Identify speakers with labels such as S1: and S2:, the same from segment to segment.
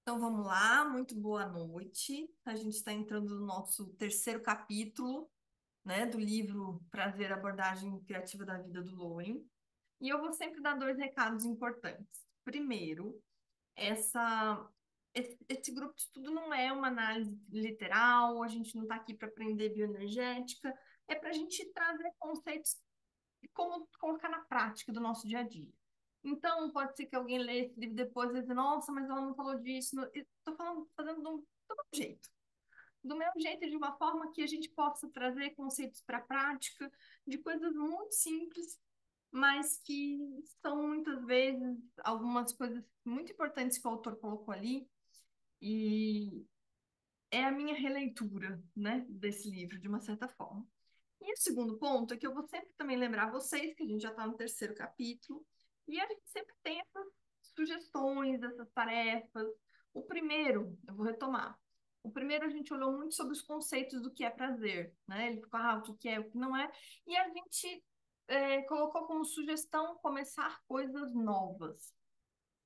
S1: Então vamos lá, muito boa noite. A gente está entrando no nosso terceiro capítulo, né, do livro Prazer, Abordagem Criativa da Vida do Lowen. E eu vou sempre dar dois recados importantes. Primeiro, esse grupo de estudo não é uma análise literal, a gente não está aqui para aprender bioenergética, é para a gente trazer conceitos e como colocar na prática do nosso dia a dia. Então, pode ser que alguém lê esse livro depois e diga, nossa, mas ela não falou disso. Estou falando, fazendo do meu jeito. Do meu jeito, de uma forma que a gente possa trazer conceitos para a prática, de coisas muito simples, mas que são muitas vezes algumas coisas muito importantes que o autor colocou ali. E é a minha releitura, né, desse livro, de uma certa forma. E o segundo ponto é que eu vou sempre também lembrar vocês que a gente já está no terceiro capítulo e a gente sempre tem essas sugestões, essas tarefas. O primeiro, eu vou retomar. O primeiro a gente olhou muito sobre os conceitos do que é prazer, né? Ele ficou, o que é, o que não é. E a gente colocou como sugestão começar coisas novas,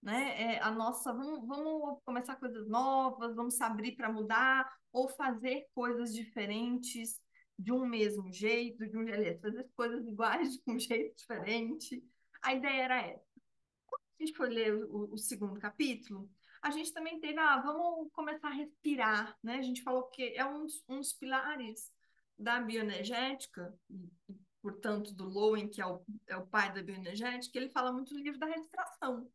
S1: né? Vamos começar coisas novas, vamos se abrir para mudar ou fazer coisas diferentes de um mesmo jeito, aliás, fazer coisas iguais de um jeito diferente. A ideia era essa. A gente foi ler o segundo capítulo, a gente também teve, vamos começar a respirar, né? A gente falou que é um dos pilares da bioenergética, e, portanto, do Lowen, que é o pai da bioenergética, ele fala muito do livro da respiração.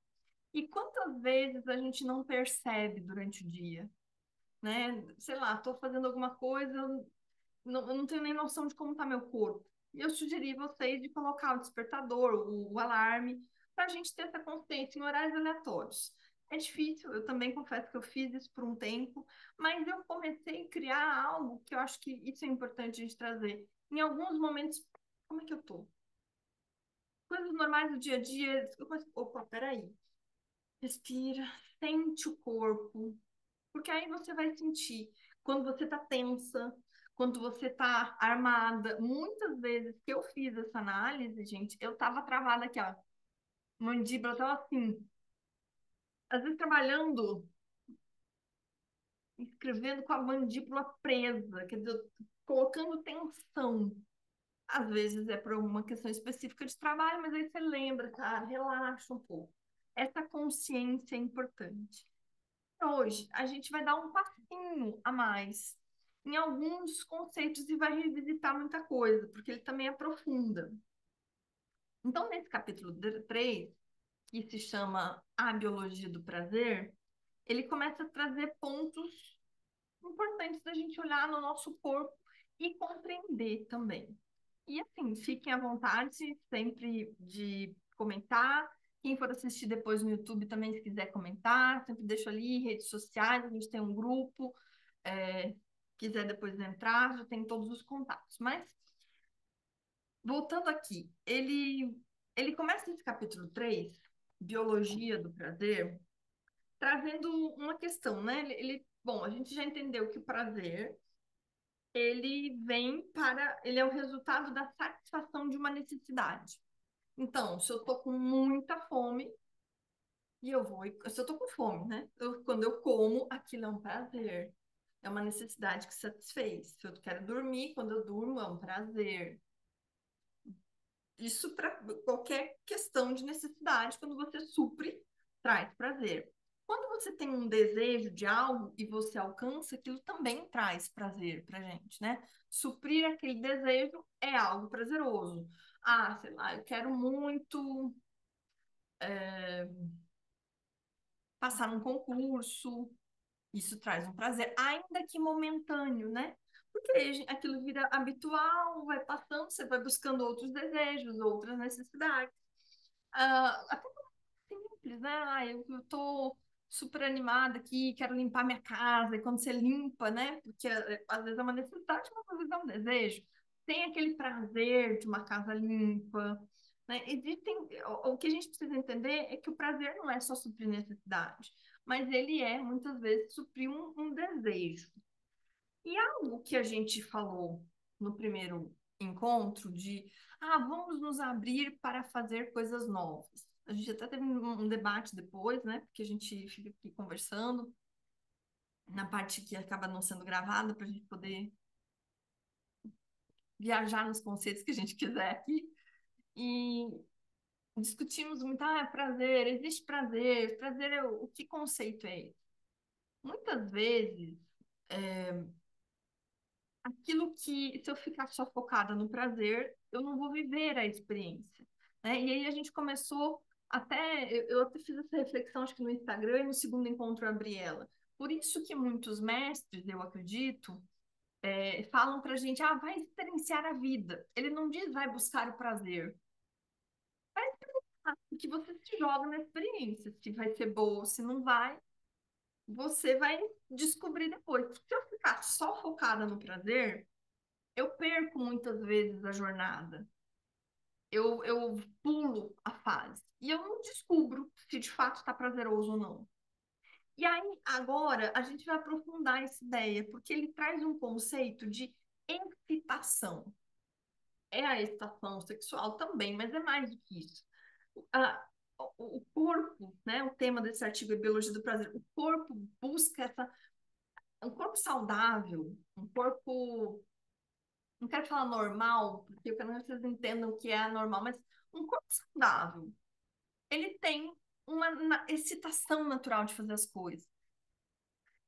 S1: E quantas vezes a gente não percebe durante o dia, né? Sei lá, estou fazendo alguma coisa, eu não tenho nem noção de como está meu corpo. E eu sugeri vocês de colocar o despertador, o alarme, para a gente ter essa consciência em horários aleatórios. É difícil, eu também confesso que eu fiz isso por um tempo, mas eu comecei a criar algo que eu acho que isso é importante a gente trazer. Em alguns momentos, como é que eu tô? Coisas normais do dia a dia, eu começo, opa, peraí. Respira, sente o corpo, porque aí você vai sentir quando você tá tensa, quando você tá armada. Muitas vezes que eu fiz essa análise, gente, eu tava travada aqui, ó. Mandíbula tava assim, às vezes trabalhando, escrevendo com a mandíbula presa, quer dizer, colocando tensão. Às vezes é por uma questão específica de trabalho, mas aí você lembra, cara, relaxa um pouco. Essa consciência é importante. Hoje, a gente vai dar um passinho a mais em alguns conceitos e vai revisitar muita coisa, porque ele também aprofunda. Então, nesse capítulo 3, que se chama A Biologia do Prazer, ele começa a trazer pontos importantes da gente olhar no nosso corpo e compreender também. E assim, fiquem à vontade sempre de comentar. Quem for assistir depois no YouTube também, se quiser comentar, sempre deixo ali, redes sociais, a gente tem um grupo, é, quiser depois entrar, já tem todos os contatos. Mas, voltando aqui, ele começa esse capítulo 3, Biologia do Prazer, trazendo uma questão, né? Bom, a gente já entendeu que o prazer ele é o resultado da satisfação de uma necessidade. Então, se eu tô com muita fome, se eu tô com fome, né? Quando eu como, aquilo é um prazer. É uma necessidade que satisfez. Se eu quero dormir, quando eu durmo, é um prazer. Isso para qualquer questão de necessidade, quando você supre, traz prazer. Quando você tem um desejo de algo e você alcança, aquilo também traz prazer pra gente, né? Suprir aquele desejo é algo prazeroso. Sei lá, eu quero muito passar num concurso, isso traz um prazer, ainda que momentâneo, né? Porque aquilo vira habitual, vai passando, você vai buscando outros desejos, outras necessidades. Até simples, né? Eu tô super animada aqui, quero limpar minha casa, e quando você limpa, né? Porque às vezes é uma necessidade, mas às vezes é um desejo. Tem aquele prazer de uma casa limpa, né? O que a gente precisa entender é que o prazer não é só suprir necessidade, mas ele é, muitas vezes, suprir um desejo. E algo que a gente falou no primeiro encontro de, vamos nos abrir para fazer coisas novas. A gente até teve um debate depois, né? Porque a gente fica aqui conversando. na parte que acaba não sendo gravada, para a gente poder viajar nos conceitos que a gente quiser aqui. E discutimos muito, prazer, existe prazer, prazer é o que conceito é esse? Muitas vezes, aquilo que, se eu ficar só focada no prazer, eu não vou viver a experiência, né? E aí a gente começou, eu até fiz essa reflexão, acho que no Instagram, e no segundo encontro eu abri ela. Por isso que muitos mestres, eu acredito, falam pra gente, vai experienciar a vida. Ele não diz, vai buscar o prazer. Que você se joga na experiência, se vai ser boa ou se não vai, você vai descobrir depois. Porque se eu ficar só focada no prazer, eu perco muitas vezes a jornada. Eu pulo a fase. E eu não descubro se de fato está prazeroso ou não. E aí, agora, a gente vai aprofundar essa ideia, porque ele traz um conceito de excitação. É a excitação sexual também, mas é mais do que isso. A, o corpo, né? O tema desse artigo é biologia do prazer. O corpo busca um corpo saudável, um corpo, não quero falar normal, porque eu quero que vocês entendam o que é anormal, mas um corpo saudável, ele tem uma excitação natural de fazer as coisas.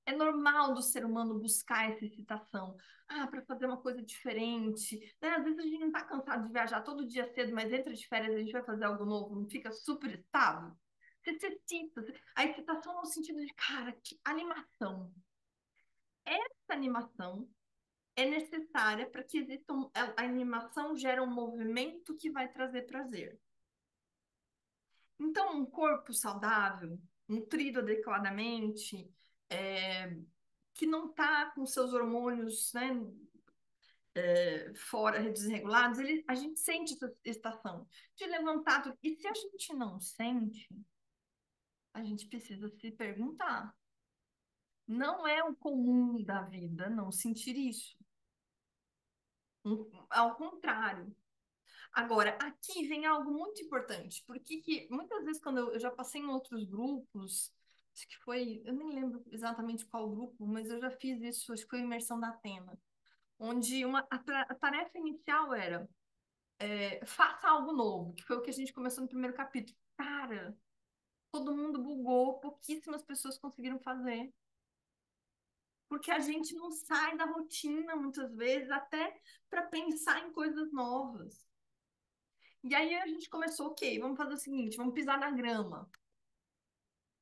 S1: É normal do ser humano buscar essa excitação. Para fazer uma coisa diferente. Né? Às vezes a gente não tá cansado de viajar todo dia cedo, mas entra de férias a gente vai fazer algo novo, não fica super estável. Você se excita. A excitação no sentido de, cara, que animação. Essa animação é necessária para que exista a animação gera um movimento que vai trazer prazer. Então, um corpo saudável, nutrido adequadamente, é, que não está com seus hormônios, né, fora, desregulados, a gente sente essa estação de levantar tudo. E se a gente não sente, a gente precisa se perguntar. Não é o comum da vida não sentir isso. Ao contrário. Agora, aqui vem algo muito importante, porque que muitas vezes quando eu já passei em outros grupos, acho que foi, eu nem lembro exatamente qual grupo, mas eu já fiz isso, acho que foi a imersão da Atena, onde a tarefa inicial era faça algo novo, que foi o que a gente começou no primeiro capítulo. Cara, todo mundo bugou, pouquíssimas pessoas conseguiram fazer. Porque a gente não sai da rotina muitas vezes, até para pensar em coisas novas. E aí a gente começou, ok, vamos fazer o seguinte, vamos pisar na grama,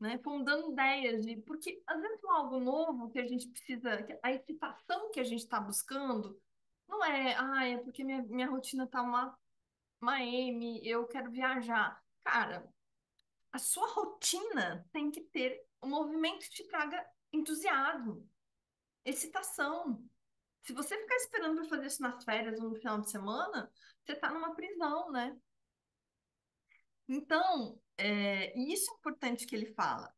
S1: né? Fomos dando ideias de, porque às vezes é algo novo que a gente precisa, a excitação que a gente está buscando, não é, é porque minha rotina tá uma M, eu quero viajar. Cara, a sua rotina tem que ter um movimento que te traga entusiasmo, excitação. Se você ficar esperando para fazer isso nas férias ou no final de semana, você está numa prisão, né? Então, e isso é importante que ele fala.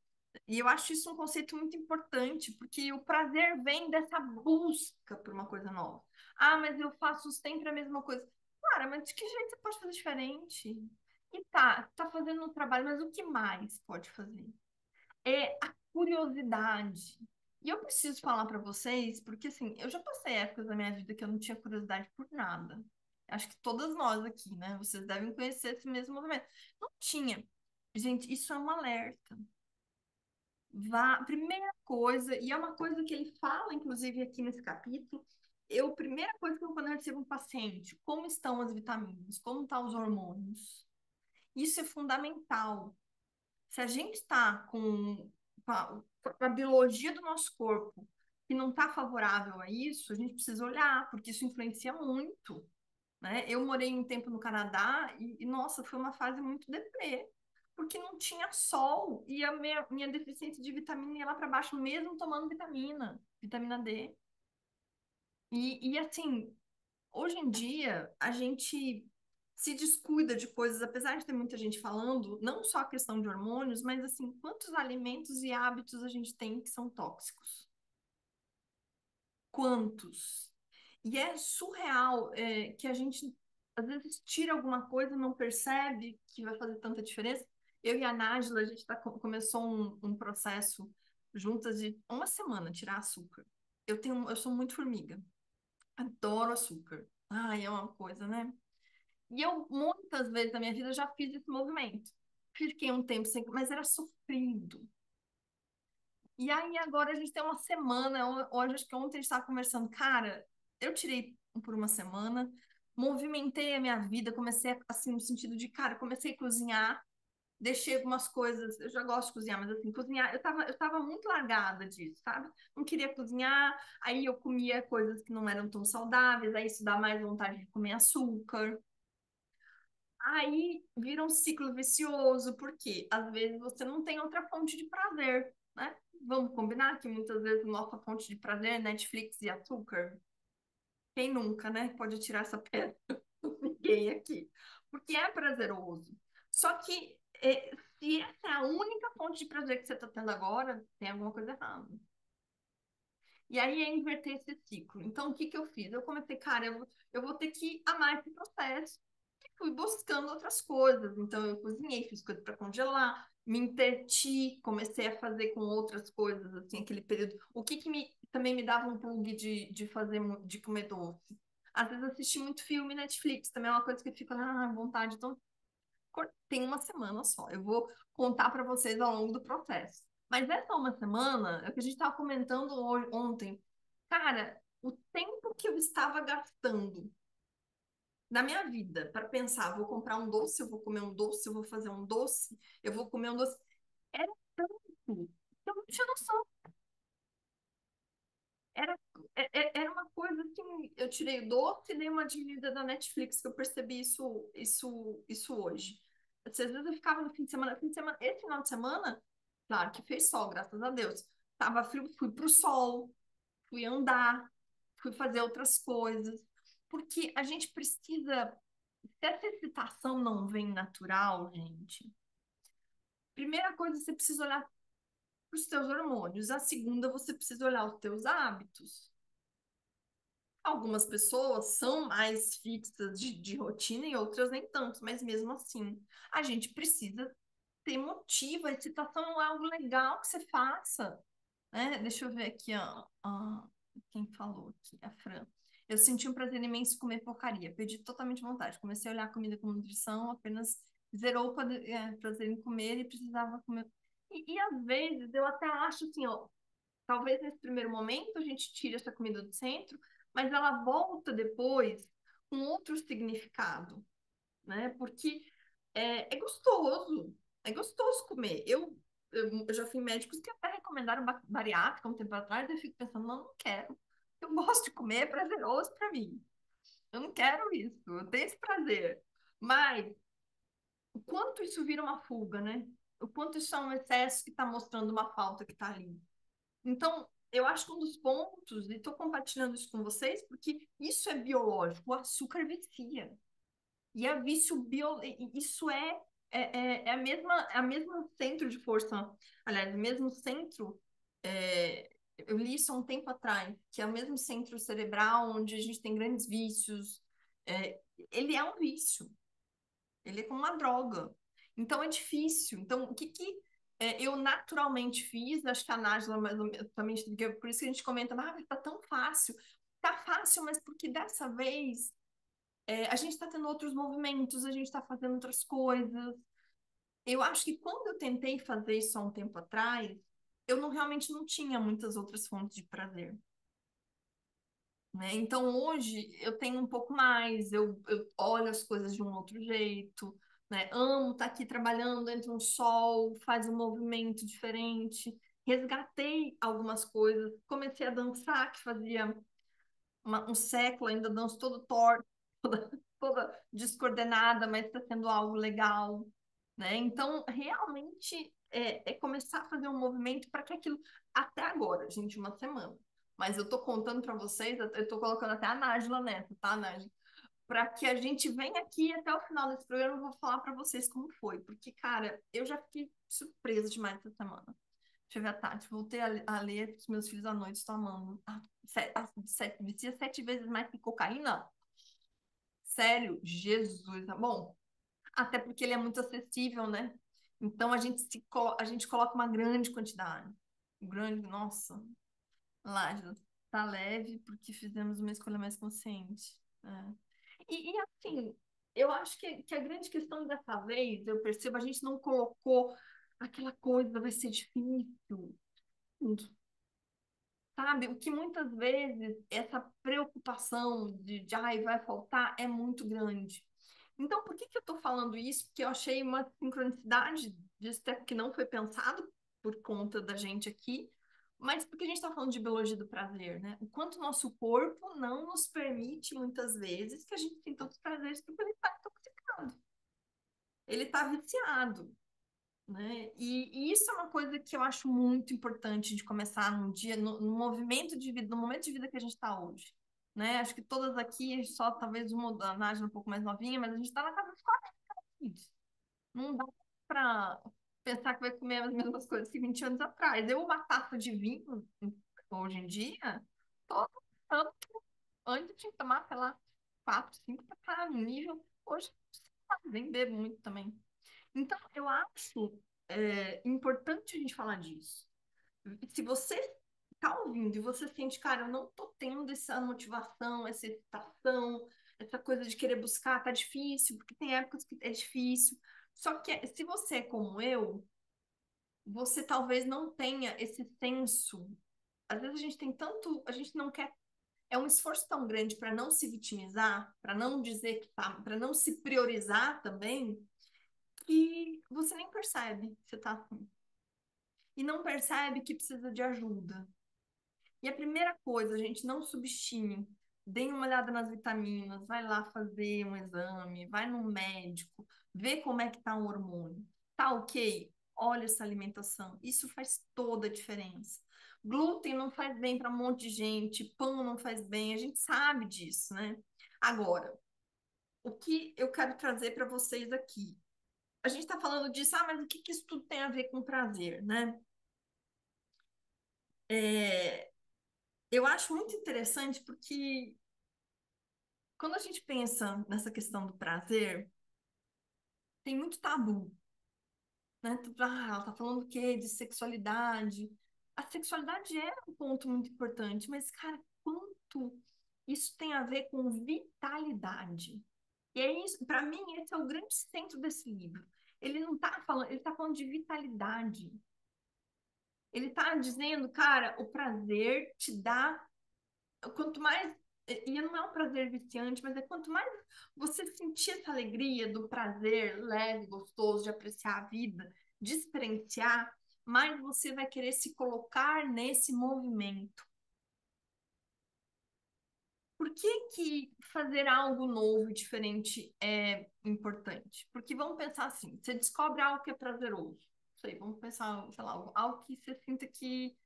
S1: E eu acho isso um conceito muito importante, porque o prazer vem dessa busca por uma coisa nova. Mas eu faço sempre a mesma coisa. Cara, mas de que jeito você pode fazer diferente? E tá fazendo o trabalho, mas o que mais pode fazer? É a curiosidade. E eu preciso falar para vocês, porque assim, eu já passei épocas da minha vida que eu não tinha curiosidade por nada. Acho que todas nós aqui, né? Vocês devem conhecer esse mesmo movimento. Não tinha. Gente, isso é um alerta. Primeira coisa, e é uma coisa que ele fala, inclusive, aqui nesse capítulo, primeira coisa que eu quando eu recebo um paciente, como estão as vitaminas, como estão os hormônios. Isso é fundamental. Se a gente está com a biologia do nosso corpo que não está favorável a isso, a gente precisa olhar, porque isso influencia muito, né? Eu morei um tempo no Canadá nossa, foi uma fase muito deprê, porque não tinha sol e a minha deficiência de vitamina ia lá para baixo, mesmo tomando vitamina D. Assim, hoje em dia, a gente se descuida de coisas, apesar de ter muita gente falando, não só a questão de hormônios, mas assim, quantos alimentos e hábitos a gente tem que são tóxicos? Quantos? E é surreal que a gente, às vezes, tira alguma coisa e não percebe que vai fazer tanta diferença. Eu e a Nájila, a gente começou um processo juntas de uma semana tirar açúcar. Eu sou muito formiga. Adoro açúcar. Ai, é uma coisa, né? E eu, muitas vezes na minha vida, já fiz esse movimento. Fiquei um tempo sem, mas era sofrido. E aí, agora a gente tem uma semana. Hoje, acho que ontem a gente estava conversando. Cara, eu tirei por uma semana, movimentei a minha vida, comecei assim, no sentido de, cara, comecei a cozinhar, deixei algumas coisas. Eu já gosto de cozinhar, mas assim, cozinhar, eu tava muito largada disso, sabe? Não queria cozinhar, aí eu comia coisas que não eram tão saudáveis, aí isso dá mais vontade de comer açúcar. Aí vira um ciclo vicioso, porque às vezes você não tem outra fonte de prazer, né? Vamos combinar que muitas vezes nossa fonte de prazer é Netflix e açúcar. Quem nunca, né? Pode tirar essa pedra. Ninguém aqui. Porque é prazeroso. Só que se essa é a única fonte de prazer que você está tendo agora, tem alguma coisa errada. E aí é inverter esse ciclo. Então, o que que eu fiz? Eu comecei, cara, eu vou ter que amar esse processo. E fui buscando outras coisas. Então, eu cozinhei, fiz coisas para congelar, me entreti, comecei a fazer com outras coisas, assim, aquele período. O que que também me dava um plug de fazer, de comer doce? Às vezes assistir muito filme Netflix, também é uma coisa que fica na vontade. Então, tem uma semana só. Eu vou contar para vocês ao longo do processo. Mas essa uma semana, é o que a gente estava comentando ontem. Cara, o tempo que eu estava gastando na minha vida para pensar, vou comprar um doce, eu vou comer um doce, eu vou fazer um doce, eu vou comer um doce, era tanto. Eu não tinha noção. Era, era uma coisa assim, eu tirei o doce e dei uma diminuída da Netflix, que eu percebi isso hoje. Às vezes eu ficava no fim de semana, esse final de semana, claro que fez sol, graças a Deus. Tava frio, fui pro sol, fui andar, fui fazer outras coisas. Porque a gente precisa, se essa excitação não vem natural, gente, primeira coisa, você precisa olhar para os seus hormônios. A segunda, você precisa olhar os teus hábitos. Algumas pessoas são mais fixas de rotina e outras nem tanto, mas mesmo assim, a gente precisa ter motivo. A excitação é algo legal que você faça, né? Deixa eu ver aqui, quem falou aqui, a Fran. Eu senti um prazer imenso em comer porcaria, perdi totalmente vontade. Comecei a olhar a comida com nutrição, apenas zerou o prazer em comer e precisava comer. E às vezes eu até acho assim, ó, talvez nesse primeiro momento a gente tire essa comida do centro, mas ela volta depois com outro significado, né? Porque é gostoso comer. Eu já fui em médicos que até recomendaram bariátrica um tempo atrás, e eu fico pensando, não, não quero. Eu gosto de comer, é prazeroso para mim. Eu não quero isso, eu tenho esse prazer. Mas o quanto isso vira uma fuga, né? O quanto isso é um excesso que está mostrando uma falta que está ali. Então, eu acho que um dos pontos, e estou compartilhando isso com vocês, porque isso é biológico, o açúcar vicia. E é vício isso é a mesma centro de força, aliás, o mesmo centro, eu li isso há um tempo atrás, que é o mesmo centro cerebral onde a gente tem grandes vícios. Ele é um vício, ele é como uma droga. Então é difícil. Então, o que que eu naturalmente fiz, acho que a Nájila mais ou menos, também, por isso que a gente comenta, tá tão fácil. Tá fácil, mas porque dessa vez a gente está tendo outros movimentos, a gente está fazendo outras coisas. Eu acho que quando eu tentei fazer isso há um tempo atrás, eu realmente não tinha muitas outras fontes de prazer, né? Então hoje eu tenho um pouco mais, eu olho as coisas de um outro jeito, né? Amo estar aqui trabalhando, entra um sol, faz um movimento diferente. Resgatei algumas coisas, comecei a dançar, que fazia um século, ainda danço todo torto, toda descoordenada, mas está sendo algo legal, né? Então, realmente é começar a fazer um movimento para que aquilo, até agora, gente, uma semana. Mas eu estou contando para vocês, eu estou colocando até a Nájila nessa, tá, Nájila? Para que a gente venha aqui até o final desse programa, eu vou falar para vocês como foi. Porque, cara, eu já fiquei surpresa demais essa semana. Deixa eu ver a Tati. Voltei a ler para os meus filhos à noite, estou amando. Vicia 7 vezes mais que cocaína? Sério? Jesus. Bom, até porque ele é muito acessível, né? Então a gente coloca uma grande quantidade. grande, nossa, lá já tá leve porque fizemos uma escolha mais consciente. É. E assim, eu acho que a grande questão dessa vez, eu percebo, a gente não colocou aquela coisa, vai ser difícil, sabe? O que muitas vezes essa preocupação de ai, vai faltar é muito grande. Então, por que que eu tô falando isso? Porque eu achei uma sincronicidade disso até que não foi pensado por conta da gente aqui, mas porque a gente está falando de biologia do prazer, né? O quanto o nosso corpo não nos permite, muitas vezes, que a gente sinta os prazeres porque ele está intoxicado, ele está viciado, né? E isso é uma coisa que eu acho muito importante de começar num dia, no movimento de vida, no momento de vida que a gente está hoje, né? Acho que todas aqui, só talvez uma da Nádia um pouco mais novinha, mas a gente está na casa dos 40 filhos. Não dá para pensar que vai comer as mesmas coisas que 20 anos atrás. Eu, uma taça de vinho, hoje em dia, todo ano, antes eu tinha que tomar, sei lá, 4, 5 para estar no nível. Hoje, nem bebo muito também. Então, eu acho importante a gente falar disso. Se você está ouvindo e você sente, cara, eu não tô tendo essa motivação, essa excitação, essa coisa de querer buscar, tá difícil, porque tem épocas que é difícil. Só que se você é como eu, você talvez não tenha esse senso. Às vezes a gente tem tanto, a gente não quer, é um esforço tão grande para não se vitimizar, para não dizer que tá, para não se priorizar também, que você nem percebe que você tá assim. E não percebe que precisa de ajuda. E a primeira coisa, gente, não subestime. Dê uma olhada nas vitaminas, vai lá fazer um exame, vai no médico, vê como é que tá o hormônio. Tá ok? Olha essa alimentação. Isso faz toda a diferença. Glúten não faz bem para um monte de gente, pão não faz bem, a gente sabe disso, né? Agora, o que eu quero trazer para vocês aqui? A gente está falando disso, mas o que que isso tudo tem a ver com prazer, né? É, eu acho muito interessante porque quando a gente pensa nessa questão do prazer, tem muito tabu, né? Ela tá falando o quê? De sexualidade. A sexualidade é um ponto muito importante, mas, cara, quanto isso tem a ver com vitalidade? E é isso, para mim, esse é o grande centro desse livro. Ele não tá falando, ele tá falando de vitalidade. Ele tá dizendo, cara, o prazer te dá quanto mais, e não é um prazer viciante, mas é quanto mais você sentir essa alegria do prazer leve, gostoso, de apreciar a vida, de experienciar, mais você vai querer se colocar nesse movimento. Por que que fazer algo novo e diferente é importante? Porque vamos pensar assim, você descobre algo que é prazeroso. Sei, vamos pensar, sei lá, algo que você sinta que,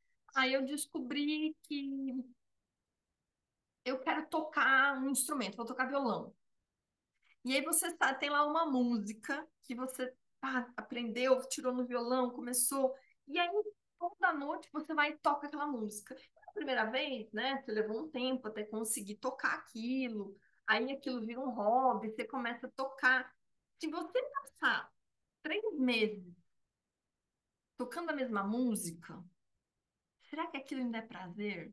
S1: eu descobri que eu quero tocar um instrumento, vou tocar violão. E aí você tem lá uma música que você aprendeu, tirou no violão, começou, e aí toda noite você vai e toca aquela música. A primeira vez, né, você levou um tempo até conseguir tocar aquilo, aí aquilo vira um hobby, você começa a tocar. Se você passar 3 meses tocando a mesma música, será que aquilo ainda é prazer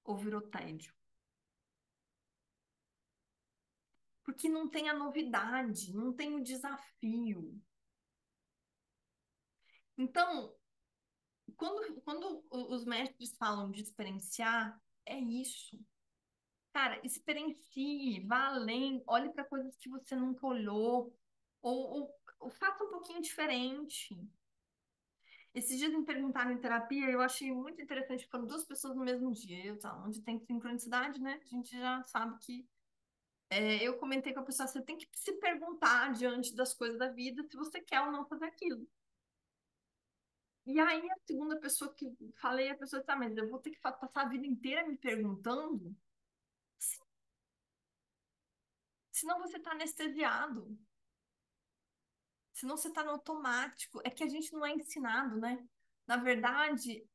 S1: ou virou tédio? Porque não tem a novidade, não tem o desafio. Então, quando os mestres falam de experienciar, é isso. Cara, experiencie, vá além, olhe para coisas que você nunca olhou, ou faça um pouquinho diferente. Esses dias me perguntaram em terapia, eu achei muito interessante, foram 2 pessoas no mesmo dia, onde tem sincronicidade, né? A gente já sabe que. Eu comentei com a pessoa, você tem que se perguntar diante das coisas da vida se você quer ou não fazer aquilo. E aí, a segunda pessoa que falei, a pessoa disse, mas eu vou ter que passar a vida inteira me perguntando? Sim, senão você está anestesiado, senão você está no automático. É que a gente não é ensinado, né? Na verdade,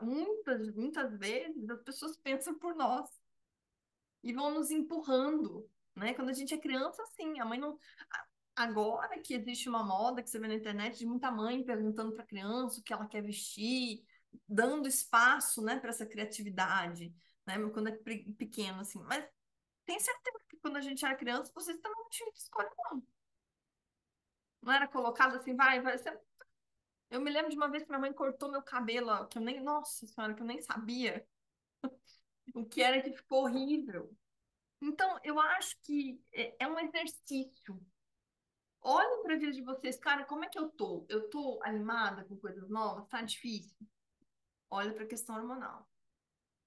S1: muitas vezes as pessoas pensam por nós e vão nos empurrando, né? Quando a gente é criança, assim, a mãe não. Agora que existe uma moda que você vê na internet de muita mãe perguntando para a criança o que ela quer vestir, dando espaço, né, para essa criatividade, né, quando é pequeno, assim. Mas tem certeza que quando a gente era criança, vocês também não tinham escolha, não. Não era colocado assim, vai. Eu me lembro de uma vez que minha mãe cortou meu cabelo, ó, que eu nem, nossa senhora, que eu nem sabia o que era, que ficou horrível. Então, eu acho que é um exercício. Olhem para a vida de vocês, cara, como é que eu tô? Eu tô animada com coisas novas? Tá difícil? Olha para a questão hormonal.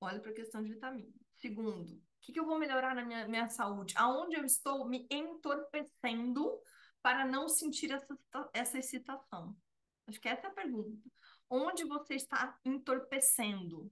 S1: Olha para a questão de vitamina. Segundo, o que eu vou melhorar na minha saúde? Aonde eu estou me entorpecendo para não sentir essa excitação? Acho que essa é a pergunta. Onde você está entorpecendo?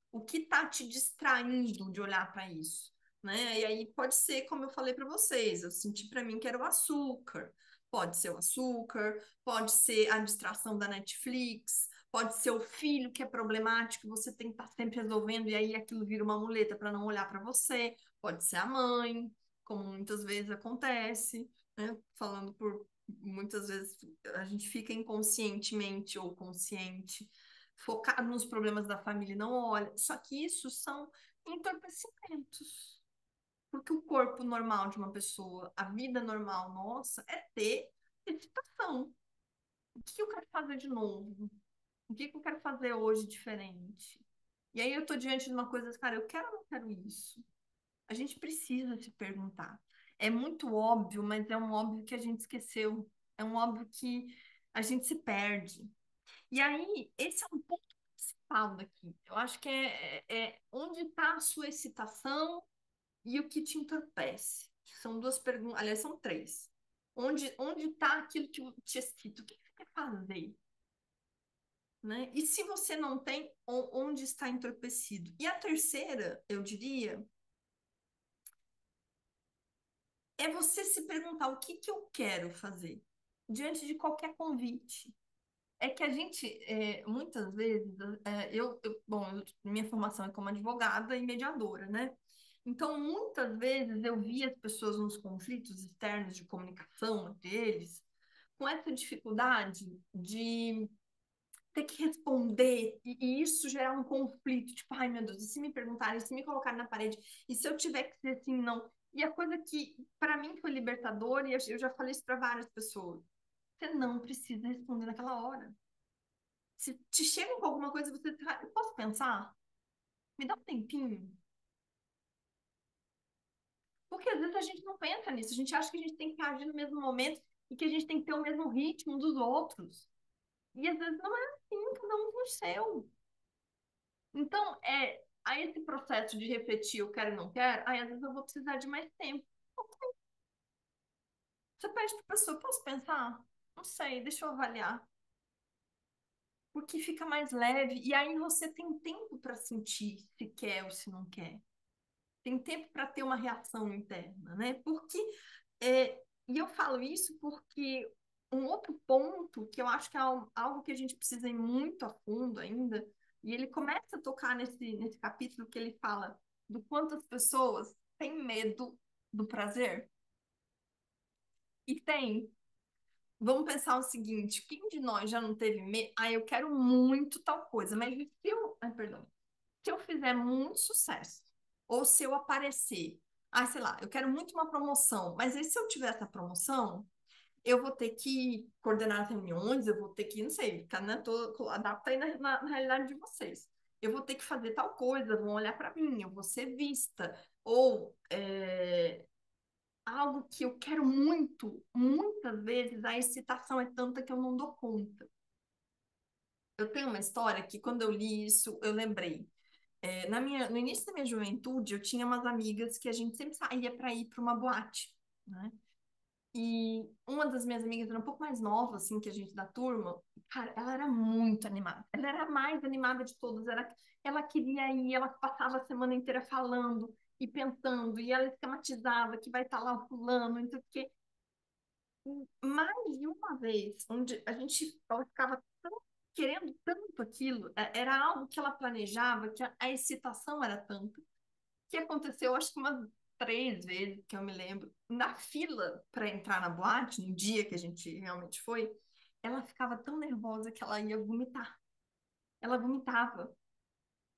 S1: O que está te distraindo de olhar para isso? Né? E aí pode ser, como eu falei para vocês, eu senti para mim que era o açúcar. Pode ser o açúcar, pode ser a distração da Netflix, pode ser o filho que é problemático, você tem que estar sempre resolvendo e aí aquilo vira uma muleta para não olhar para você. Pode ser a mãe, como muitas vezes acontece, né? Falando por muitas vezes a gente fica inconscientemente ou consciente focado nos problemas da família e não olha. Só que isso são entorpecimentos. Porque o corpo normal de uma pessoa, a vida normal nossa, é ter excitação. O que eu quero fazer de novo? O que eu quero fazer hoje diferente? E aí eu tô diante de uma coisa, cara, eu quero ou não quero isso? A gente precisa se perguntar. É muito óbvio, mas é um óbvio que a gente esqueceu. É um óbvio que a gente se perde. E aí, esse é um ponto principal daqui. Eu acho que é onde está a sua excitação e o que te entorpece. São duas perguntas, aliás, são três. Onde está aquilo que te excita? O que você quer fazer? Né? E se você não tem, onde está entorpecido? E a terceira, eu diria, é você se perguntar o que eu quero fazer diante de qualquer convite. É que a gente, muitas vezes, minha formação é como advogada e mediadora, né? Então, muitas vezes eu via as pessoas nos conflitos externos de comunicação entre eles, com essa dificuldade de ter que responder e isso gerar um conflito, tipo, ai meu Deus, e se me perguntarem, e se me colocarem na parede, e se eu tiver que dizer assim, não. E a coisa que, para mim, foi libertadora, e eu já falei isso para várias pessoas, você não precisa responder naquela hora. Se te chega com alguma coisa, você fala, eu posso pensar? Me dá um tempinho. Porque às vezes a gente não pensa nisso, a gente acha que a gente tem que agir no mesmo momento e que a gente tem que ter o mesmo ritmo dos outros. E às vezes não é assim, cada um tem o seu. Então, aí esse processo de refletir, eu quero e não quero, aí às vezes eu vou precisar de mais tempo. Você pede para a pessoa, posso pensar? Não sei, deixa eu avaliar. Porque fica mais leve e aí você tem tempo para sentir se quer ou se não quer. Tem tempo para ter uma reação interna, né? Porque, e eu falo isso porque um outro ponto que eu acho que é algo que a gente precisa ir muito a fundo ainda, e ele começa a tocar nesse capítulo que ele fala do quanto as pessoas têm medo do prazer. E tem. Vamos pensar o seguinte: quem de nós já não teve medo? Ah, eu quero muito tal coisa, mas se eu. Ai, perdão. Se eu fizer muito sucesso, ou se eu aparecer, sei lá, eu quero muito uma promoção, mas aí se eu tiver essa promoção, eu vou ter que coordenar as reuniões, eu vou ter que, não sei, ficar, né, adapta aí na realidade de vocês. Eu vou ter que fazer tal coisa, vão olhar para mim, eu vou ser vista, ou algo que eu quero muito, muitas vezes a excitação é tanta que eu não dou conta. Eu tenho uma história que quando eu li isso, eu lembrei. No início da minha juventude, eu tinha umas amigas que a gente sempre saía para ir para uma boate, né? E uma das minhas amigas era um pouco mais nova, assim, que a gente da turma. Cara, ela era muito animada. Ela era a mais animada de todas. Ela queria ir, ela passava a semana inteira falando e pensando, e ela esquematizava que vai estar lá o fulano, não sei o quê. Mais de uma vez, onde ela ficava querendo tanto aquilo, era algo que ela planejava, que a excitação era tanta, que aconteceu, acho que umas 3 vezes, que eu me lembro, na fila para entrar na boate, no dia que a gente realmente foi, ela ficava tão nervosa que ela ia vomitar. ela vomitava.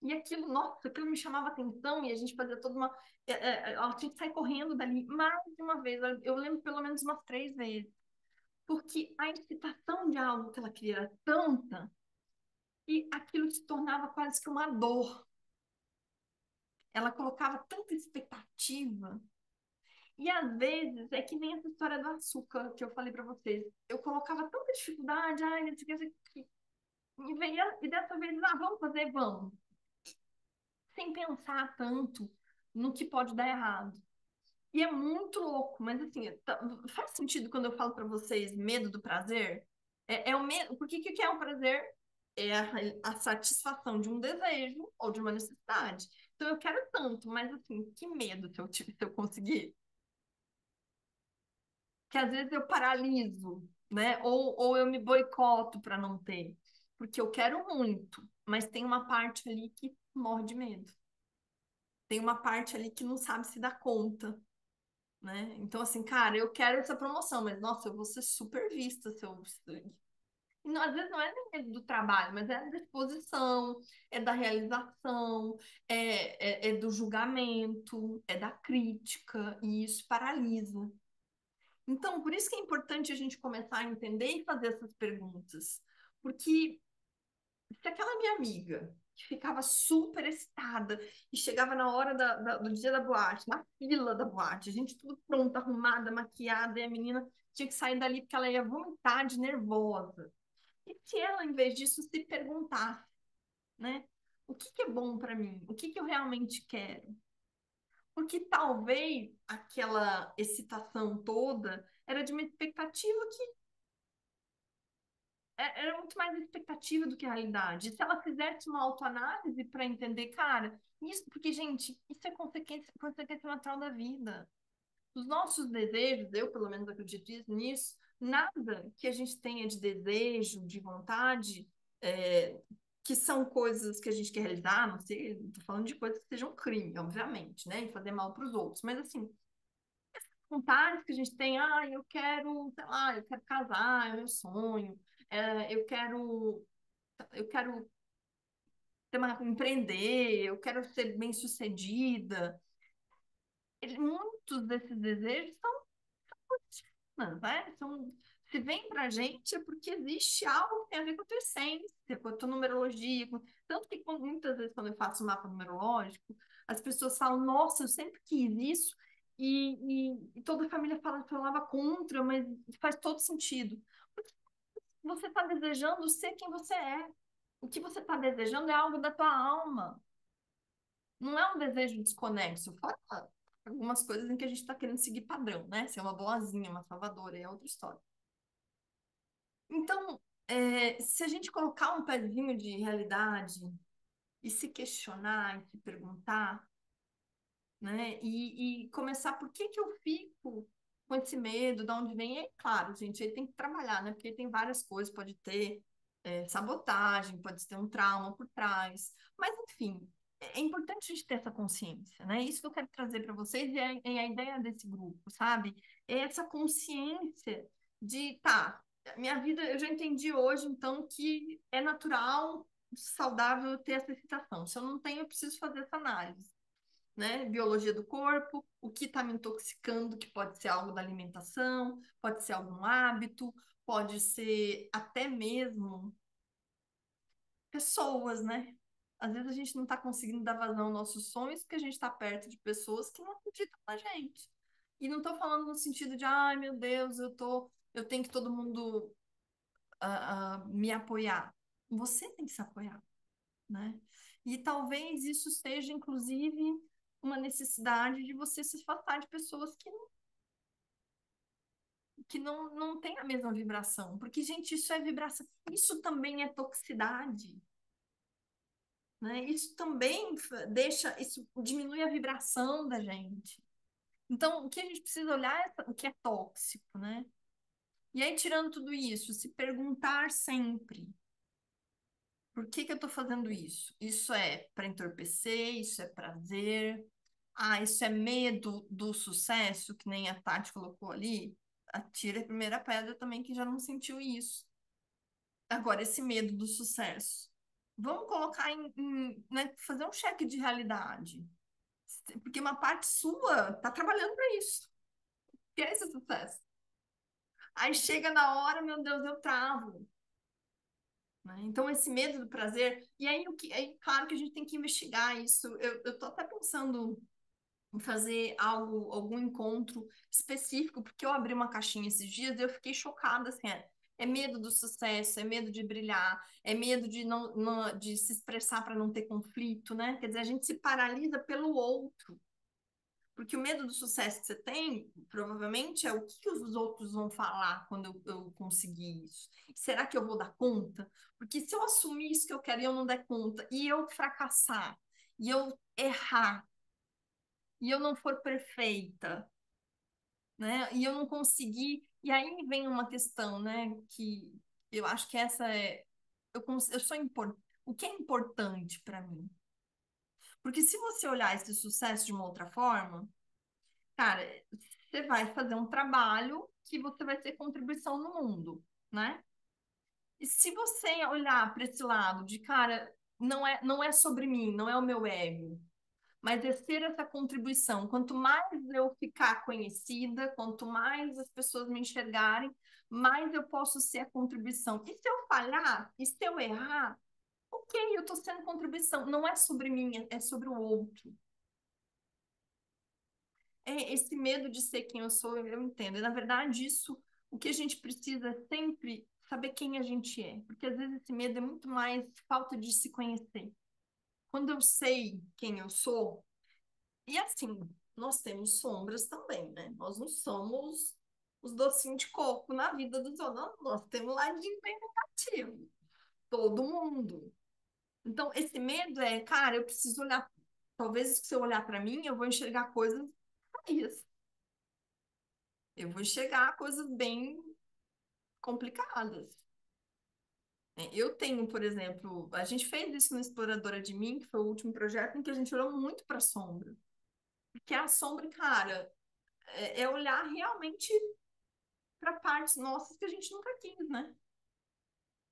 S1: E aquilo, nossa, aquilo me chamava atenção e a gente fazia toda uma. Ela tinha que sair correndo dali mais de uma vez. Eu lembro pelo menos umas 3 vezes. Porque a excitação de algo que ela queria era tanta que aquilo se tornava quase que uma dor. Ela colocava tanta expectativa. E às vezes é que nem essa história do açúcar que eu falei para vocês. Eu colocava tanta dificuldade, ai, não sei o que, e dessa vez, vamos fazer, vamos. Sem pensar tanto no que pode dar errado. E é muito louco, mas assim, faz sentido quando eu falo para vocês medo do prazer? É o medo, porque o que é o prazer? É a satisfação de um desejo ou de uma necessidade. Então eu quero tanto, mas assim, que medo se eu conseguir? Que às vezes eu paraliso, né? Ou eu me boicoto para não ter. Porque eu quero muito, mas tem uma parte ali que morre de medo. Tem uma parte ali que não sabe se dar conta, né? Então, assim, cara, eu quero essa promoção, mas nossa, eu vou ser super vista se eu. E não, às vezes não é nem medo do trabalho, mas é da exposição, é da realização, é do julgamento, é da crítica, e isso paralisa. Então, por isso que é importante a gente começar a entender e fazer essas perguntas. Porque se aquela minha amiga que ficava super excitada e chegava na hora do dia da boate, na fila da boate, a gente tudo pronta, arrumada, maquiada, e a menina tinha que sair dali porque ela ia vomitar de nervosa. E se ela, em vez disso, se perguntasse, né? O que que é bom para mim? O que que eu realmente quero? Porque talvez aquela excitação toda era de uma expectativa que era muito mais expectativa do que a realidade. Se ela fizesse uma autoanálise para entender, cara, isso, porque, gente, isso é consequência natural da vida. Os nossos desejos, eu pelo menos acredito nisso, nada que a gente tenha de desejo, de vontade, é, que são coisas que a gente quer realizar, não sei, estou falando de coisas que sejam crime, obviamente, né, e fazer mal para os outros, mas assim, vontades que a gente tem, eu quero, sei lá, eu quero casar, é meu sonho, eu quero empreender, eu quero ser bem-sucedida. Muitos desses desejos né? Então, se vem para a gente é porque existe algo que tem a ver com a tua essência, com a tua numerologia. Tanto que muitas vezes quando eu faço um mapa numerológico, as pessoas falam, nossa, eu sempre quis isso, e toda a família falava contra, mas faz todo sentido. Porque você está desejando ser quem você é. O que você está desejando é algo da tua alma. Não é um desejo desconexo. Fora algumas coisas em que a gente está querendo seguir padrão, né? Ser uma boazinha, uma salvadora, é outra história. Então, se a gente colocar um pezinho de realidade e se questionar e se perguntar, né? E começar por que que eu fico com esse medo, de onde vem? E é claro, gente, aí tem que trabalhar, né? Porque tem várias coisas, pode ter sabotagem, pode ter um trauma por trás, mas enfim, é importante a gente ter essa consciência, né? Isso que eu quero trazer para vocês é a ideia desse grupo, sabe? É essa consciência de, tá, minha vida, eu já entendi hoje, então, que é natural, saudável ter essa excitação. Se eu não tenho, eu preciso fazer essa análise, né? Biologia do corpo, o que está me intoxicando, que pode ser algo da alimentação, pode ser algum hábito, pode ser até mesmo pessoas, né? Às vezes a gente não está conseguindo dar vazão aos nossos sonhos porque a gente está perto de pessoas que não acreditam na gente. E não estou falando no sentido de, ai meu Deus, eu tenho que todo mundo me apoiar. Você tem que se apoiar, né? E talvez isso seja, inclusive, uma necessidade de você se afastar de pessoas que não têm a mesma vibração. Porque, gente, isso é vibração. Isso também é toxicidade, né? Isso também isso diminui a vibração da gente. Então, o que a gente precisa olhar é o que é tóxico, né? E aí, tirando tudo isso, se perguntar sempre, por que que eu estou fazendo isso? Isso é para entorpecer, isso é prazer, isso é medo do sucesso, que nem a Tati colocou ali. Atira a primeira pedra também, que já não sentiu isso. Agora, esse medo do sucesso. vamos colocar né, fazer um cheque de realidade. Porque uma parte sua tá trabalhando para isso. Que é esse sucesso. Aí chega na hora, meu Deus, eu travo. Né? Então, esse medo do prazer. E aí, claro que a gente tem que investigar isso. Eu tô até pensando em fazer algum encontro específico, porque eu abri uma caixinha esses dias e eu fiquei chocada, assim, é medo do sucesso, é medo de brilhar, é medo de de se expressar para não ter conflito, né? Quer dizer, a gente se paralisa pelo outro. Porque o medo do sucesso que você tem, provavelmente, é o que os outros vão falar quando eu conseguir isso. Será que eu vou dar conta? Porque se eu assumir isso que eu quero e eu não der conta, e eu fracassar, e eu errar, e eu não for perfeita, né? E eu não conseguir. E aí vem uma questão, né? Que eu acho que essa é. Eu sou importante. O que é importante para mim? Porque se você olhar esse sucesso de uma outra forma, cara, você vai fazer um trabalho que você vai ter contribuição no mundo, né? E se você olhar para esse lado de, cara, não é sobre mim, não é o meu ego, mas é ser essa contribuição. Quanto mais eu ficar conhecida, quanto mais as pessoas me enxergarem, mais eu posso ser a contribuição. E se eu falhar, e se eu errar, ok, eu estou sendo contribuição. Não é sobre mim, é sobre o outro. É esse medo de ser quem eu sou, eu entendo. E, na verdade, isso, o que a gente precisa é sempre saber quem a gente é. Porque às vezes esse medo é muito mais falta de se conhecer. Quando eu sei quem eu sou, e assim, nós temos sombras também, né? Nós não somos os docinhos de coco na vida dos outros. Nós temos ladinho bem negativo. Todo mundo. Então, esse medo é, cara, eu preciso olhar. Talvez se eu olhar para mim, eu vou enxergar coisas feias. Eu vou enxergar coisas bem complicadas. Eu tenho, por exemplo, a gente fez isso no Exploradora de Mim, que foi o último projeto em que a gente olhou muito para a sombra. Porque a sombra, cara, é olhar realmente para partes nossas que a gente nunca quis, né?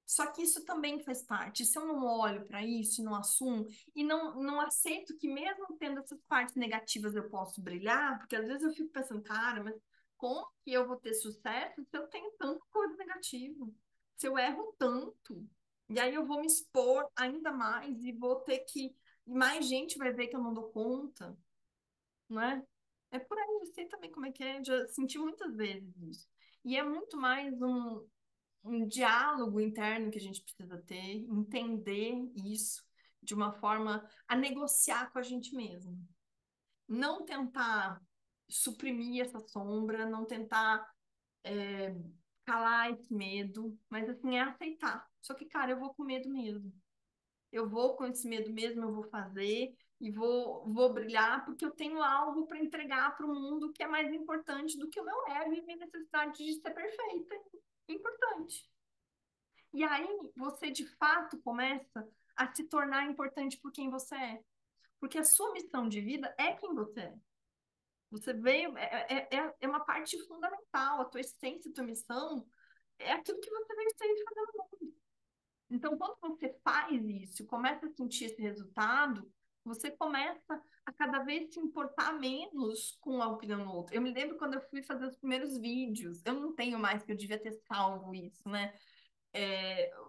S1: Só que isso também faz parte. Se eu não olho para isso e não assumo, e não aceito que, mesmo tendo essas partes negativas, eu posso brilhar, porque às vezes eu fico pensando, cara, mas como que eu vou ter sucesso se eu tenho tanta coisa negativa? Se eu erro tanto? E aí eu vou me expor ainda mais e vou ter que. Mais gente vai ver que eu não dou conta, não é? É por aí, eu sei também como é que é, já senti muitas vezes isso. E é muito mais um diálogo interno que a gente precisa ter, entender isso de uma forma a negociar com a gente mesmo. Não tentar suprimir essa sombra, não tentar calar esse medo, mas assim, é aceitar. Só que, cara, eu vou com medo mesmo. Eu vou com esse medo mesmo, eu vou fazer e vou brilhar porque eu tenho algo para entregar para o mundo que é mais importante do que o meu ego e minha necessidade de ser perfeita. Importante. E aí você de fato começa a se tornar importante por quem você é. Porque a sua missão de vida é quem você é. Você veio, é uma parte fundamental, a tua essência, a tua missão é aquilo que você veio ser e fazer no mundo. Então, quando você faz isso, começa a sentir esse resultado, você começa a cada vez se importar menos com a opinião do outro. Eu me lembro quando eu fui fazer os primeiros vídeos, eu não tenho mais, que eu devia ter salvo isso, né?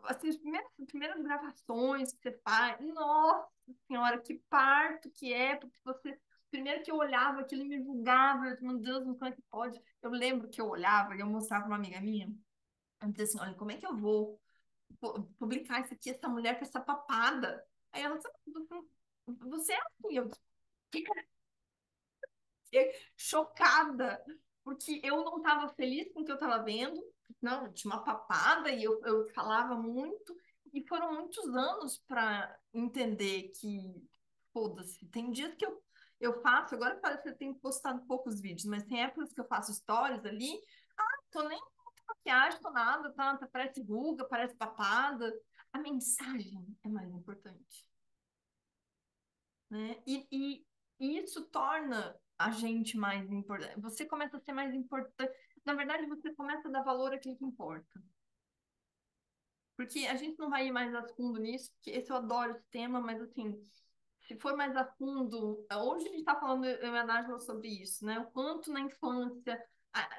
S1: Assim, as primeiras gravações que você faz, nossa senhora, que parto que é, porque você, primeiro que eu olhava aquilo e me julgava, eu, meu Deus, como é que pode? Eu lembro que eu olhava e eu mostrava para uma amiga minha, eu dizia assim, olha, como é que eu vou publicar isso aqui, essa mulher com essa papada? Aí ela disse, você é assim, eu fiquei chocada, porque eu não estava feliz com o que eu estava vendo, não, tinha uma papada e eu falava muito, e foram muitos anos para entender que, foda-se, tem dias que eu faço, agora parece que eu tenho postado poucos vídeos, mas tem épocas que eu faço stories ali, tô nem com maquiagem, tô nada, tá, parece ruga, parece papada, a mensagem é mais importante, né? E isso torna a gente mais importante. Você começa a ser mais importante. Na verdade, você começa a dar valor àquilo que importa. Porque a gente não vai ir mais a fundo nisso, porque esse eu adoro esse tema, mas assim, se for mais a fundo, hoje a gente está falando, eu e a Nájila, sobre isso, né? O quanto na infância.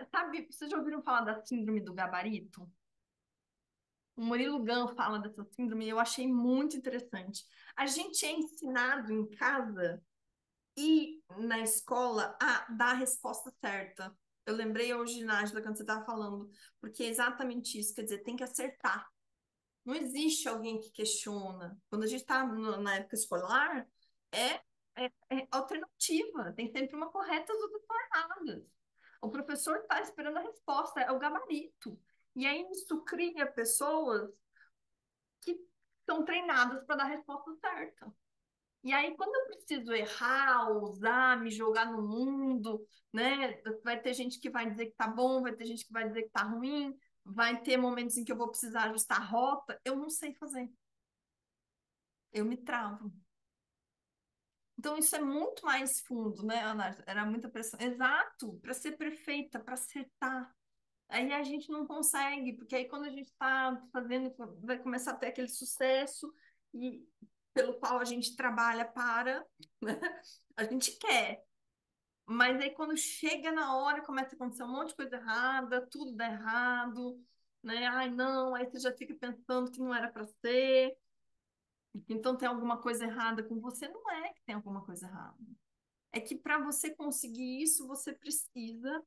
S1: Sabe, vocês já ouviram falar da síndrome do gabarito? O Murilo Gun fala dessa síndrome e eu achei muito interessante. A gente é ensinado em casa e na escola a dar a resposta certa. Eu lembrei hoje, Nájila, quando você estava falando, porque é exatamente isso, quer dizer, tem que acertar. Não existe alguém que questiona. Quando a gente está na época escolar, é, é alternativa. Tem sempre uma correta, as outras estão erradas. O professor está esperando a resposta, é o gabarito. E aí isso cria pessoas que são treinadas para dar a resposta certa. E aí, quando eu preciso errar, ousar, me jogar no mundo, né? Vai ter gente que vai dizer que tá bom, vai ter gente que vai dizer que tá ruim, vai ter momentos em que eu vou precisar ajustar a rota, eu não sei fazer. Eu me travo. Então, isso é muito mais fundo, né, Ana? Era muita pressão. Exato, para ser perfeita, para acertar. Aí a gente não consegue, porque aí quando a gente está fazendo, vai começar a ter aquele sucesso e pelo qual a gente trabalha para, né? A gente quer. Mas aí quando chega na hora, começa a acontecer um monte de coisa errada, tudo dá errado, né? Ai, não, aí você já fica pensando que não era para ser. Então tem alguma coisa errada com você? Não é que tem alguma coisa errada. É que para você conseguir isso, você precisa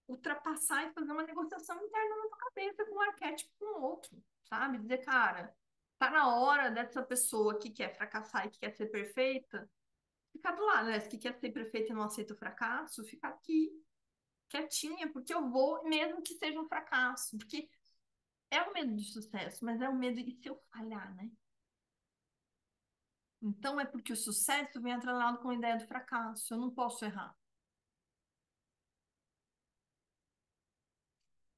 S1: ultrapassar e fazer uma negociação interna na sua cabeça com um arquétipo com o outro, sabe? Dizer, cara, tá na hora dessa pessoa que quer fracassar e que quer ser perfeita, ficar do lado, né? Que quer ser perfeita e não aceita o fracasso, ficar aqui, quietinha, porque eu vou, mesmo que seja um fracasso, porque é o medo do sucesso, mas é o medo de se eu falhar, né? Então é porque o sucesso vem atrelado com a ideia do fracasso, eu não posso errar.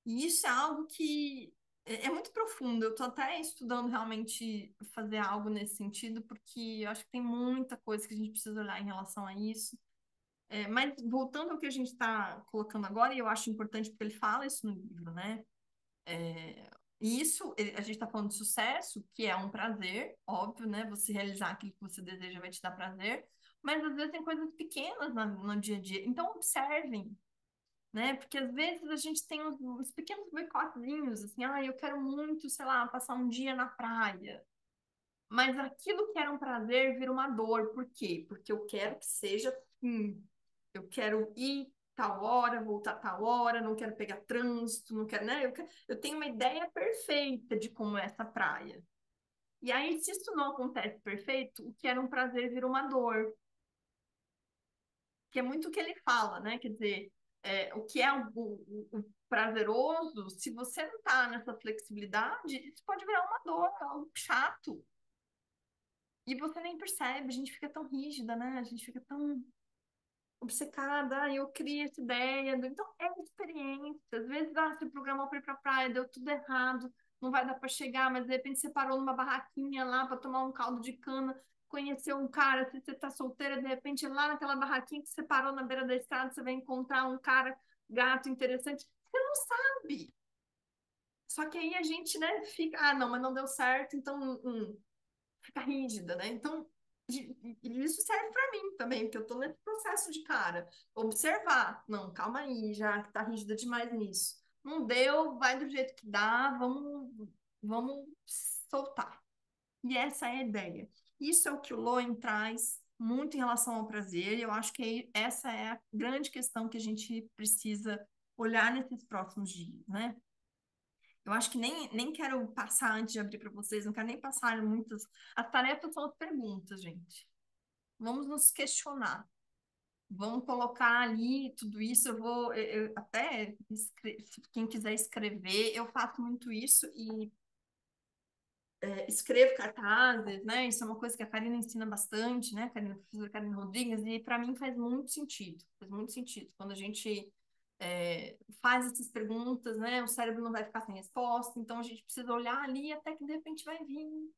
S1: E isso é algo que é muito profundo. Eu estou até estudando realmente fazer algo nesse sentido, porque eu acho que tem muita coisa que a gente precisa olhar em relação a isso. Mas voltando ao que a gente está colocando agora, e eu acho importante porque ele fala isso no livro, né? E isso, a gente está falando de sucesso, que é um prazer, óbvio, né? Você realizar aquilo que você deseja vai te dar prazer, mas às vezes tem coisas pequenas no dia a dia. Então, observem, né? Porque às vezes a gente tem uns pequenos boicotezinhos, assim, ah, eu quero muito, sei lá, passar um dia na praia. Mas aquilo que era um prazer vira uma dor. Por quê? Porque eu quero que seja assim. Eu quero ir tal hora, voltar tal hora, não quero pegar trânsito, não quero, né? Eu tenho uma ideia perfeita de como é essa praia. E aí, se isso não acontece perfeito, o que era um prazer vira uma dor. Que é muito o que ele fala, né? Quer dizer, o que é o prazeroso, se você não está nessa flexibilidade, isso pode virar uma dor, algo chato. E você nem percebe, a gente fica tão rígida, né? A gente fica tão obcecada, eu criei essa ideia. Então, é uma experiência. Às vezes, você programou para ir para a praia, deu tudo errado, não vai dar para chegar, mas de repente você parou numa barraquinha lá para tomar um caldo de cana, conheceu um cara, se você está solteira, de repente lá naquela barraquinha que você parou na beira da estrada, você vai encontrar um cara gato interessante. Você não sabe. Só que aí a gente, né, fica, não, mas não deu certo, então fica rígida, né? Então, isso serve para mim também, porque eu tô nesse processo de, cara, observar. Não, calma aí, já tá rígida demais nisso. Não deu, vai do jeito que dá, vamos soltar. E essa é a ideia. Isso é o que o Loen traz muito em relação ao prazer, e eu acho que essa é a grande questão que a gente precisa olhar nesses próximos dias, né? Eu acho que nem quero passar antes de abrir para vocês, não quero nem passar muitas. As tarefas são as perguntas, gente. Vamos nos questionar. Vamos colocar ali tudo isso. Eu até, quem quiser escrever, eu faço muito isso e escrevo cartazes, né? Isso é uma coisa que a Karina ensina bastante, né? A professora Karina Rodrigues, e para mim faz muito sentido. Faz muito sentido. Quando a gente faz essas perguntas, né? O cérebro não vai ficar sem resposta, então a gente precisa olhar ali até que de repente vai vir.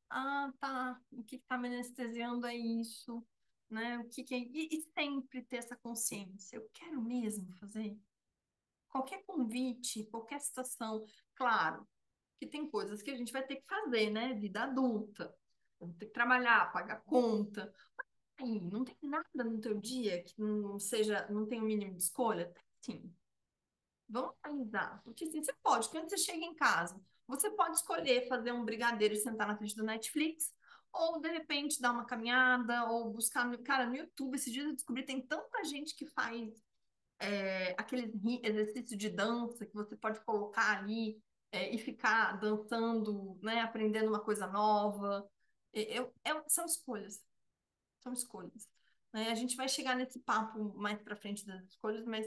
S1: Ah, tá. O que está me anestesiando é isso, né? O que, que é... e sempre ter essa consciência. Eu quero mesmo fazer qualquer convite, qualquer situação. Claro que tem coisas que a gente vai ter que fazer, né? Vida adulta. Vamos ter que trabalhar, pagar conta. Aí, não tem nada no teu dia que não seja, não tem o mínimo de escolha? Sim. Vamos analisar. Porque assim, você pode, quando você chega em casa, você pode escolher fazer um brigadeiro e sentar na frente do Netflix, ou de repente dar uma caminhada, ou buscar, cara, no YouTube, esses dias eu descobri, tem tanta gente que faz aquele exercício de dança que você pode colocar ali e ficar dançando, né, aprendendo uma coisa nova. São escolhas, são escolhas. Né? A gente vai chegar nesse papo mais para frente das escolhas, mas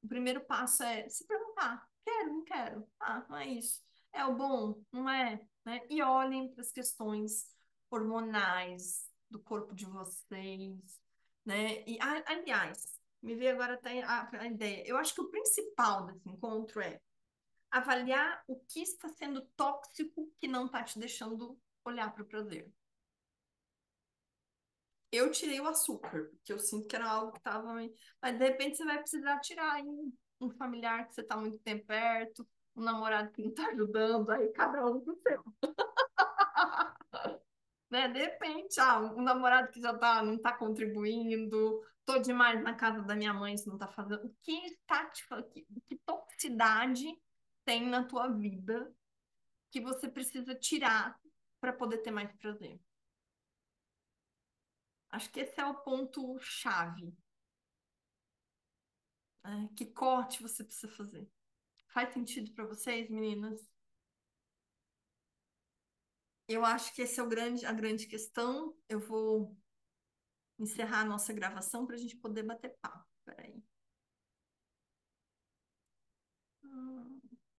S1: o primeiro passo é se perguntar: quero, não quero? Ah, não é isso. É o bom? Não é? Né? E olhem para as questões hormonais do corpo de vocês, né? E, aliás, me veio agora até a ideia. Eu acho que o principal desse encontro é avaliar o que está sendo tóxico que não está te deixando olhar para o prazer. Eu tirei o açúcar, porque eu sinto que era algo que estava. Mas de repente você vai precisar tirar aí um familiar que você está muito tempo perto, um namorado que não está ajudando, aí cada um com o seu. Né? De repente, um namorado que já não está contribuindo, tô demais na casa da minha mãe, isso não está fazendo. O que está te que toxicidade tem na tua vida que você precisa tirar para poder ter mais prazer? Acho que esse é o ponto chave. Né? Que corte você precisa fazer? Faz sentido para vocês, meninas? Eu acho que esse é a grande questão. Eu vou encerrar a nossa gravação para a gente poder bater papo. Peraí.